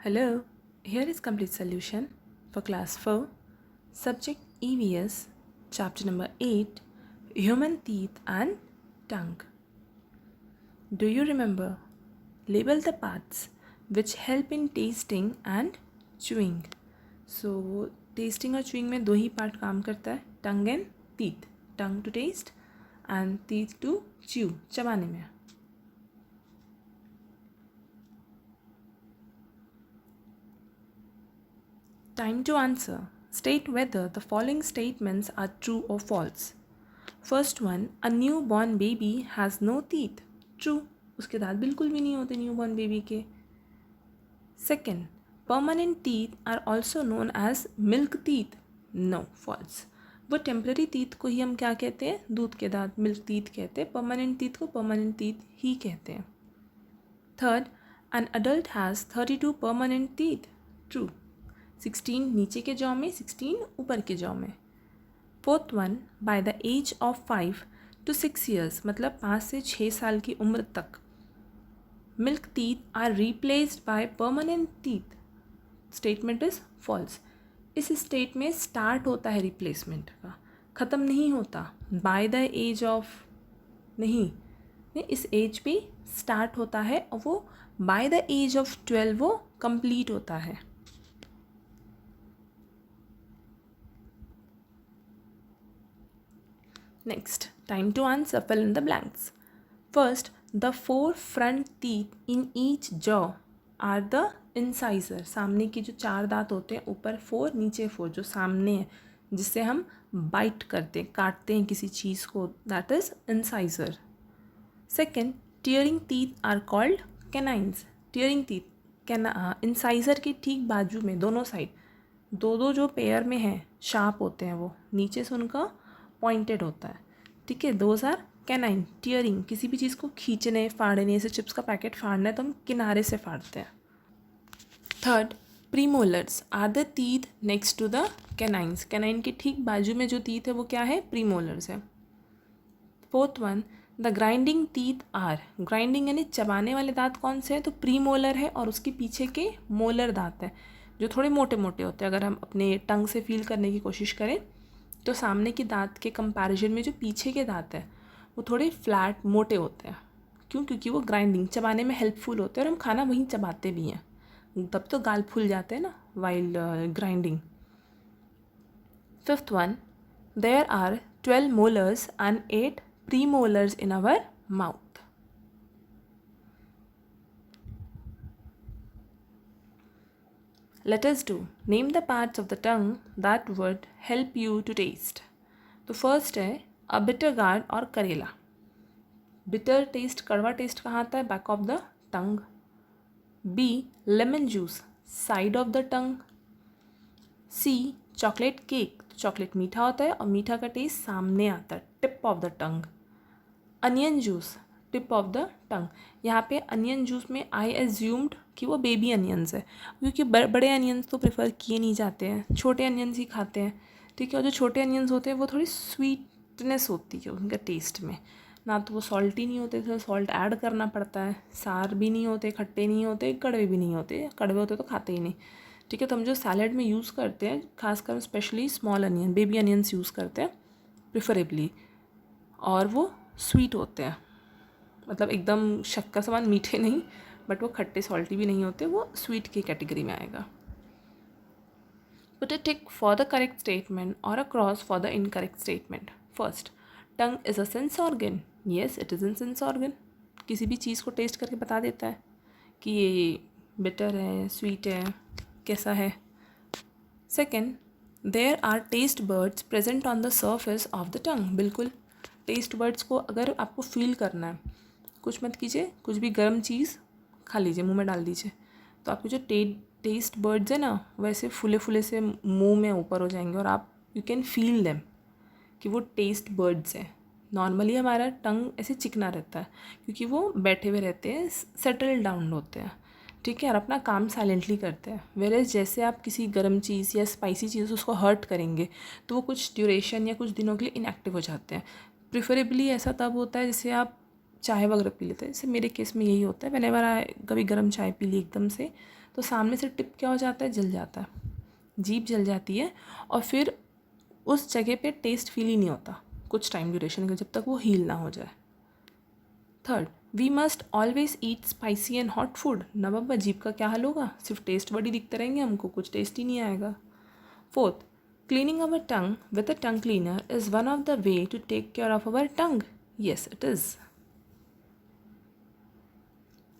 Hello, here is complete solution for class 4, subject EVS, chapter number 8, human teeth and tongue. Do you remember? Label the parts which help in tasting and chewing. So, tasting और chewing में दो ही part काम करता है, tongue and teeth. Tongue to taste and teeth to chew, चबाने में. Time to answer. State whether the following statements are true or false. First one, a newborn baby has no teeth. True. उसके दांत बिल्कुल भी नहीं होते newborn baby के. Second, permanent teeth are also known as milk teeth. No, false. वो temporary teeth को ही हम क्या कहते हैं? दूध के दांत milk teeth कहते हैं. Permanent teeth को permanent teeth ही कहते हैं. Third, an adult has 32 permanent teeth. True. 16 नीचे के जॉ में, 16 ऊपर के जॉ में. Fourth one, by the age of 5 to 6 years, मतलब 5 से 6 साल की उम्र तक, milk teeth are replaced by permanent teeth. Statement is false. इस स्टेट में स्टार्ट होता है रिप्लेसमेंट का, ख़त्म नहीं होता. बाय द एज ऑफ नहीं, इस एज पे स्टार्ट होता है और वो बाय द एज ऑफ 12 वो कंप्लीट होता है. Next, time to answer, fill in the blanks. First, the 4 front teeth in each jaw are the incisor. सामने की जो 4 दांत होते हैं, ऊपर 4 नीचे 4, जो सामने है, जिससे हम बाइट करते हैं, काटते हैं किसी चीज़ को, that is incisor. Second, tearing teeth are called canines. tearing teeth incisor के ठीक बाजू में दोनों साइड दो जो पेयर में हैं शार्प होते हैं, वो नीचे से उनका पॉइंटेड होता है. ठीक है, दोज आर कैनाइन. टीयरिंग, किसी भी चीज़ को खींचने फाड़ने, जैसे चिप्स का पैकेट फाड़ना है तो हम किनारे से फाड़ते हैं. Third, premolars are the teeth next to the canines. Canine के ठीक बाजू में जो टीथ है वो क्या है? प्रीमोलर्स है. Fourth one, the grinding teeth are. Grinding यानी चबाने वाले दांत कौन से हैं? तो प्रीमोलर है और उसके पीछे के मोलर दांत हैं जो थोड़े मोटे मोटे होते हैं. अगर हम अपने टंग से फील करने की कोशिश करें तो सामने के दांत के कंपैरिजन में जो पीछे के दांत हैं वो थोड़े फ्लैट मोटे होते हैं. क्यों? क्योंकि वो ग्राइंडिंग चबाने में हेल्पफुल होते हैं और हम खाना वहीं चबाते भी हैं, तब तो गाल फूल जाते हैं ना while grinding. Fifth one, there are 12 molars and 8 premolars in our mouth. Let us do. Name the parts of the tongue that would help you to taste. तो फर्स्ट है अ बिटर गार्ड और करेला. Bitter taste, कड़वा test कहाँ आता है? Back of the tongue. B, lemon juice, side of the tongue. C, chocolate cake. Chocolate मीठा होता है और मीठा का टेस्ट सामने आता है, tip of the tongue. Onion juice, tip of the टंग. यहाँ पे अनियन जूस में आई एज्यूम्ड कि वो बेबी अनियंस है, क्योंकि बड़े अनियंस तो प्रेफर किए नहीं जाते हैं, छोटे अनियंस ही खाते हैं. ठीक है, और जो छोटे अनियंस होते हैं वो थोड़ी स्वीटनेस होती है उनका टेस्ट में, ना तो वो सॉल्टी नहीं होते, तो सॉल्ट ऐड करना पड़ता है. सार भी नहीं होते, खट्टे नहीं होते, कड़वे भी नहीं होते. कड़वे होते तो खाते ही नहीं. ठीक है, तो हम जो सैलड में यूज़ करते हैं, खासकर specially small onion, baby onions use करते हैं प्रिफरेबली, और वो स्वीट होते हैं. मतलब एकदम शक्कर समान मीठे नहीं, बट वो खट्टे सॉल्टी भी नहीं होते, वो स्वीट की कैटेगरी में आएगा. Put a tick for the correct statement or a cross for the incorrect statement. First, tongue is a sense organ. Yes, it is a sense organ. किसी भी चीज़ को टेस्ट करके बता देता है कि ये बिटर है, स्वीट है, कैसा है. Second, there are taste buds present on the surface of the tongue. बिल्कुल, टेस्ट बर्ड्स को अगर आपको फील करना है, कुछ मत कीजिए, कुछ भी गर्म चीज़ खा लीजिए, मुंह में डाल दीजिए, तो आपके जो टेस्ट बर्ड्स है ना, वैसे फूले फूले से मुंह में ऊपर हो जाएंगे और आप यू कैन फील देम कि वो टेस्ट बर्ड्स हैं. नॉर्मली हमारा टंग ऐसे चिकना रहता है क्योंकि वो बैठे हुए रहते हैं, सेटल डाउन होते हैं. ठीक है, और अपना काम साइलेंटली करते हैं. वेरेज जैसे आप किसी गर्म चीज़ या स्पाइसी चीज़ उसको हर्ट करेंगे तो वो कुछ ड्यूरेशन या कुछ दिनों के लिए इनएक्टिव हो जाते हैं. प्रिफरेबली ऐसा तब होता है जैसे आप चाय वगैरह पी लेते हैं, जैसे मेरे केस में यही होता है, व्हेनेवर कभी गर्म चाय पी ली एकदम से तो सामने से टिप क्या हो जाता है, जल जाता है, जीभ जल जाती है और फिर उस जगह पे टेस्ट फील ही नहीं होता कुछ टाइम ड्यूरेशन का, जब तक वो हील ना हो जाए। Third, we must always eat spicy and hot food. ना बाबा, जीभ का क्या हाल होगा, सिर्फ टेस्ट बड़ी दिखते रहेंगे हमको, कुछ टेस्ट ही नहीं आएगा। Fourth, cleaning our tongue with a tongue cleaner is one of the way to take care of our tongue. Yes, it is.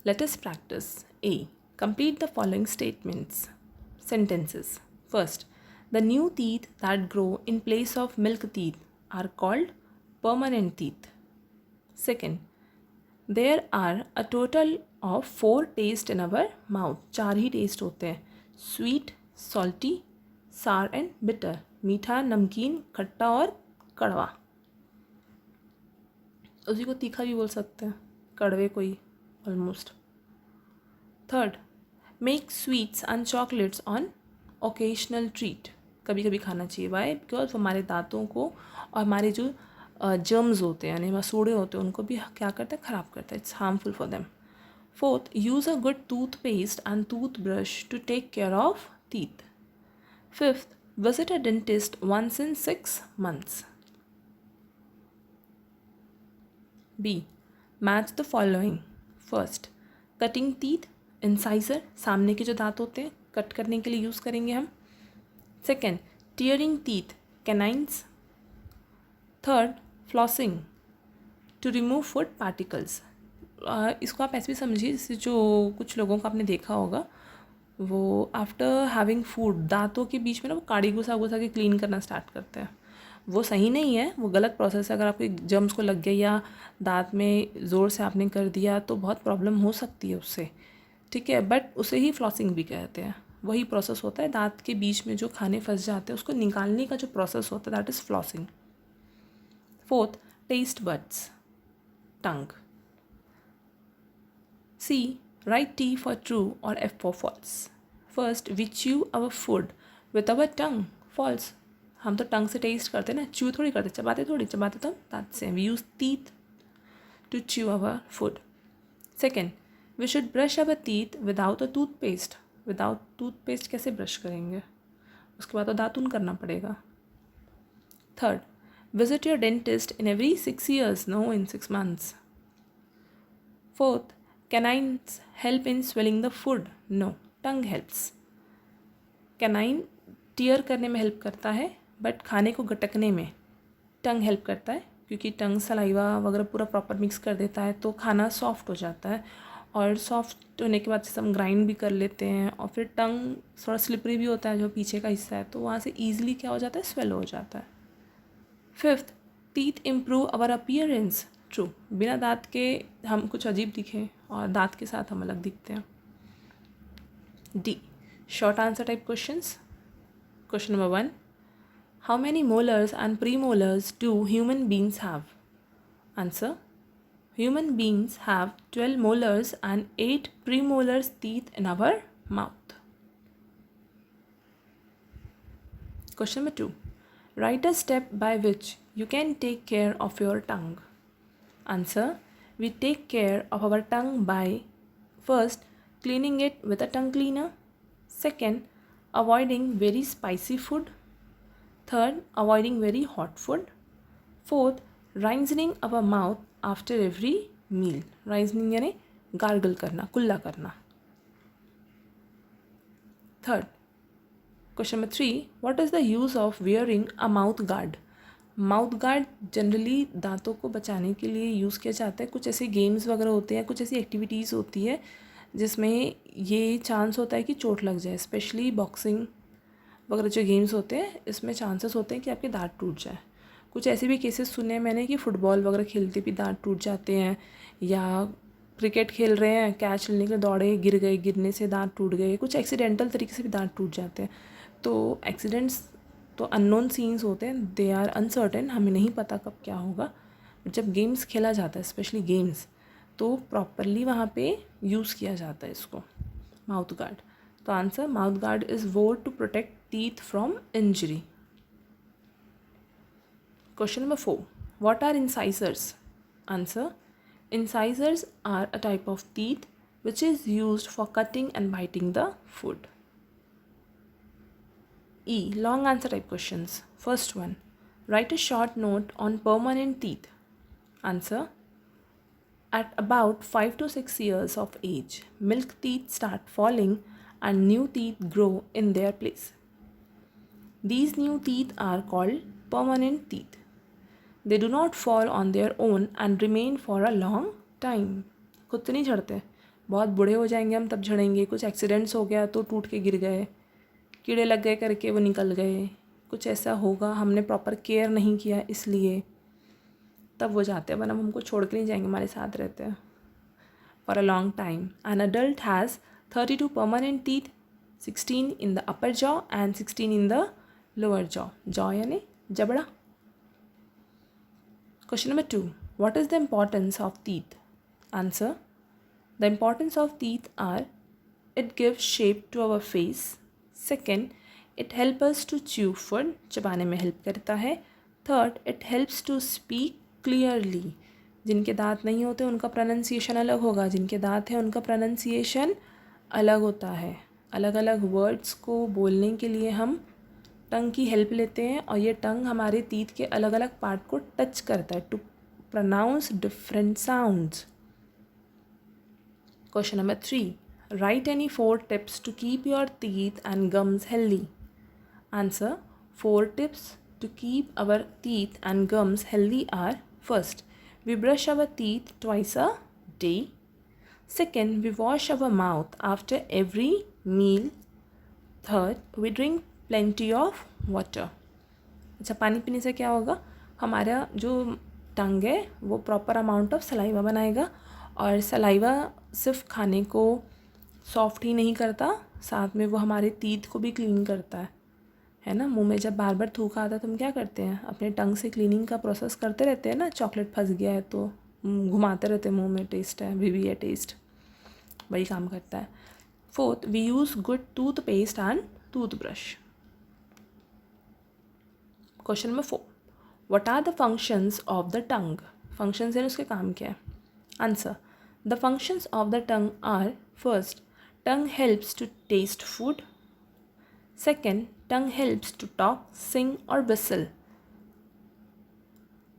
Let us practice. A. Complete the following sentences. First, the new teeth that grow in place of milk teeth are called permanent teeth. Second, there are a total of 4 tastes in our mouth. 4 ही taste होते हैं, sweet, salty, sour and bitter, मीठा, नमकीन, खट्टा और कड़वा। उसी को तीखा भी बोल सकते हैं, कड़वे को ही almost. Third, make sweets and chocolates on occasional treat. कभी कभी खाना चाहिए, वाई? बिकॉज हमारे दांतों को और हमारे जो जर्म्स होते हैं यानी मसूड़े होते हैं उनको भी क्या करता है, ख़राब करता है, it's harmful for them. Fourth, use a good toothpaste and toothbrush to take care of teeth. Fifth, visit a dentist once in 6 months. B. Match the following. First, cutting teeth, incisor, सामने के जो दांत होते हैं cut करने के लिए use करेंगे हम। Second, tearing teeth, canines. Third, flossing, to remove food particles. इसको आप ऐसे भी समझिए जैसे जो कुछ लोगों को आपने देखा होगा, वो आफ्टर हैविंग फूड दांतों के बीच में ना वो काड़ी घुसा घुसा के क्लीन करना स्टार्ट करते हैं। वो सही नहीं है, वो गलत प्रोसेस है। अगर आपके जर्म्स को लग गया या दांत में ज़ोर से आपने कर दिया तो बहुत प्रॉब्लम हो सकती है उससे, ठीक है, बट उसे ही फ्लॉसिंग भी कहते हैं। वही प्रोसेस होता है, दांत के बीच में जो खाने फंस जाते हैं उसको निकालने का जो प्रोसेस होता है, that is flossing. Fourth, taste buds, tongue. C. Write T for true or F for false. First, we chew our food with our tongue. False. हम तो टंग से टेस्ट करते ना, च्यू थोड़ी करते, चबाते थोड़ी, चबाते तो दांत से। We use teeth to chew our food. Second, we should brush our teeth without a toothpaste. Without toothpaste कैसे ब्रश करेंगे, उसके बाद तो दातुन करना पड़ेगा। Third, visit your dentist in every 6 years, no in 6 months. Fourth, canines help in swallowing the food, no, tongue helps. Canine tear करने में help करता है बट खाने को गटकने में टंग हेल्प करता है, क्योंकि टंग सलाइवा वगैरह पूरा प्रॉपर मिक्स कर देता है तो खाना सॉफ्ट हो जाता है, और सॉफ्ट होने के बाद से हम ग्राइंड भी कर लेते हैं, और फिर टंग थोड़ा स्लिपरी भी होता है जो पीछे का हिस्सा है, तो वहाँ से ईजिली क्या हो जाता है, स्वेलो हो जाता है। फिफ्थ, टीथ इम्प्रूव अवर अपीयरेंस, ट्रू। बिना दांत के हम कुछ अजीब दिखें और दांत के साथ हम अलग दिखते हैं। D, short answer type questions. Question number 1, how many molars and premolars do human beings have? Answer, human beings have 12 molars and 8 premolars teeth in our mouth. Question number 2, write a step by which you can take care of your tongue. Answer, we take care of our tongue by first cleaning it with a tongue cleaner, second avoiding very spicy food, third avoiding very hot food, fourth rinsing our mouth after every meal. Rinsing यानी gargle करना, कुल्ला करना। Third, question number 3, what is the use of wearing a mouth guard? Mouth guard generally दांतों को बचाने के लिए use किया जाता है। कुछ ऐसे गेम्स वगैरह होते हैं, कुछ ऐसी एक्टिविटीज़ होती है जिसमें ये चांस होता है कि चोट लग जाए, स्पेशली बॉक्सिंग वगैरह जो गेम्स होते हैं इसमें चांसेस होते हैं कि आपके दांत टूट जाए। कुछ ऐसे भी केसेस सुने हैं मैंने कि फुटबॉल वगैरह खेलते भी दांत टूट जाते हैं, या क्रिकेट खेल रहे हैं, कैच लेने के लिए दौड़े, गिर गए, गिरने से दांत टूट गए, कुछ एक्सीडेंटल तरीके से भी दांत टूट जाते हैं। तो एक्सीडेंट्स तो अननोन सीन्स होते हैं, दे आर अनसर्टेन, हमें नहीं पता कब क्या होगा। जब गेम्स खेला जाता है, स्पेशली गेम्स, तो प्रॉपरली वहाँ पे यूज़ किया जाता है इसको, माउथ गार्ड। तो answer, mouth guard is wore to protect teeth from injury. Question number 4, what are incisors? Answer, Incisors are a type of teeth which is used for cutting and biting the food. E. Long answer type questions. First one. Write a short note on permanent teeth. Answer. At about 5 to 6 years of age, milk teeth start falling and new teeth grow in their place. These new teeth are called permanent teeth. They do not fall on their own and remain for a long time. खुद तो नहीं झड़ते, बहुत बूढ़े हो जाएंगे हम तब झड़ेंगे, कुछ एक्सीडेंट्स हो गया तो टूट के गिर गए, कीड़े लग गए करके वो निकल गए, कुछ ऐसा होगा हमने प्रॉपर केयर नहीं किया इसलिए तब वो जाते हैं, वरना हमको छोड़ के नहीं जाएंगे, हमारे साथ रहते हैं for a long time. An adult has 32 permanent teeth, 16 in the upper jaw and 16 in the lower jaw. Jaw यानी जबड़ा. Question number 2. What is the importance of teeth? Answer. The importance of teeth are it gives shape to our face. Second, it helps us to chew food. चबाने में help करता है. Third, it helps to speak clearly. जिनके दांत नहीं होते उनका pronunciation अलग होगा, जिनके दांत हैं उनका प्रोनाउंसिएशन अलग होता है. अलग अलग वर्ड्स को बोलने के लिए हम टंग की हेल्प लेते हैं और ये टंग हमारे टीथ के अलग अलग पार्ट को टच करता है to pronounce different sounds. Question number 3. Write any 4 tips to keep your teeth and gums healthy. Answer. 4 tips to keep our teeth and gums healthy are: first, we brush our teeth twice a day. Second, we wash our mouth after every meal. Third, we drink plenty of water. अच्छा, पानी पीने से क्या होगा, हमारा जो टंग है वो प्रॉपर अमाउंट ऑफ सलाइवा बनाएगा और सलाइवा सिर्फ खाने को सॉफ्ट ही नहीं करता, साथ में वो हमारे टीथ को भी क्लीन करता है ना. मुंह में जब बार बार थूका आता है तो हम क्या करते हैं, अपने टंग से क्लीनिंग का प्रोसेस करते रहते हैं ना. चॉकलेट फंस गया है तो घुमाते रहते हैं मुंह में, टेस्ट है भी है टेस्ट, वही काम करता है. Fourth, we use good toothpaste and toothbrush. Question number 4. What are the functions of the tongue. Functions है उसके काम क्या है. Answer. The functions of the tongue are: first, tongue helps to taste food. Second, tongue helps to talk, sing or whistle.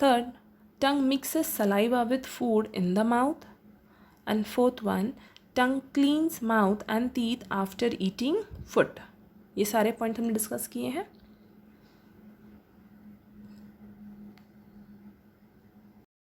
Third, tongue mixes saliva with food in the mouth. And fourth one, tongue cleans mouth and teeth after eating food. ये सारे point हमने discuss किए हैं.